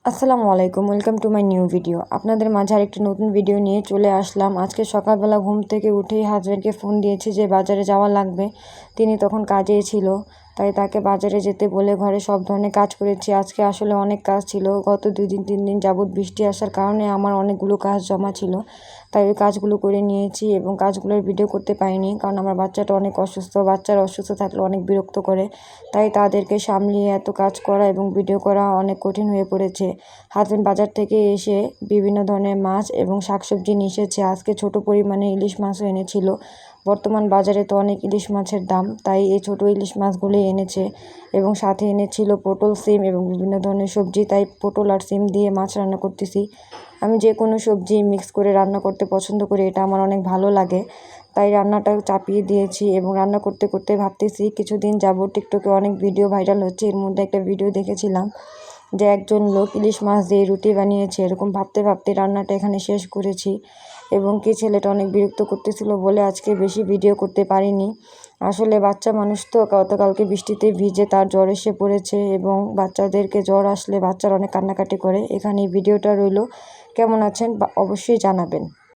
আসসালামু আলাইকুম, welcome to my new video. আপনাদের মাঝে আরেকটি নতুন ভিডিও নিয়ে চলে আসলাম। আজকে সকালবেলা ঘুম থেকে উঠেই হাজব্যান্ডকে ফোন দিয়েছি যে বাজারে যাওয়া লাগবে। তিনি তখন কাজেই ছিল, তাই তাকে বাজারে যেতে বলে ঘরে সব ধরনের কাজ করেছি। আজকে আসলে অনেক কাজ ছিল। গত 2-3 দিন যাবৎ বৃষ্টি আসার কারণে আমার অনেকগুলো কাজ জমা ছিল, তাই ওই কাজগুলো করে নিয়েছি এবং কাজগুলোর ভিডিও করতে পারিনি, কারণ আমার বাচ্চাটা অনেক অসুস্থ। বাচ্চারা অসুস্থ থাকলে অনেক বিরক্ত করে, তাই তাদেরকে সামলিয়ে এত কাজ করা এবং ভিডিও করা অনেক কঠিন হয়ে পড়েছে। হাজব্যান্ড বাজার থেকে এসে বিভিন্ন ধরনের মাছ এবং শাকসবজি নিয়ে এসেছে। আজকে ছোট পরিমাণে ইলিশ মাছও এনেছিল। বর্তমান বাজারে তো অনেক ইলিশ মাছের দাম, তাই এই ছোট ইলিশ মাছগুলোই এনেছে এবং সাথে এনেছিল পটল, সিম এবং বিভিন্ন ধরনের সবজি। তাই পটল আর সিম দিয়ে মাছ রান্না করতেছি। আমি যে কোনো সবজি মিক্স করে রান্না করতে পছন্দ করি, এটা আমার অনেক ভালো লাগে, তাই রান্নাটা চাপিয়ে দিয়েছি এবং রান্না করতে করতে ভাবতেছি কিছুদিন যাবত টিকটকে অনেক ভিডিও ভাইরাল হচ্ছে। এর মধ্যে একটা ভিডিও দেখেছিলাম যে একজন লোক ইলিশ মাছ দিয়ে রুটি বানিয়েছে। এরকম ভাবতে ভাবতে রান্নাটা এখানে শেষ করেছি এবং কি ছেলেটা অনেক বিরক্ত করতেছিল বলে আজকে বেশি ভিডিও করতে পারিনি। আসলে বাচ্চা মানুষ তো, গতকালকে বৃষ্টিতে ভিজে তার জ্বর এসে পড়েছে এবং বাচ্চাদেরকে জ্বর আসলে বাচ্চারা অনেক কান্নাকাটি করে। এখানে ভিডিওটা রইল, কেমন আছেন অবশ্যই জানাবেন।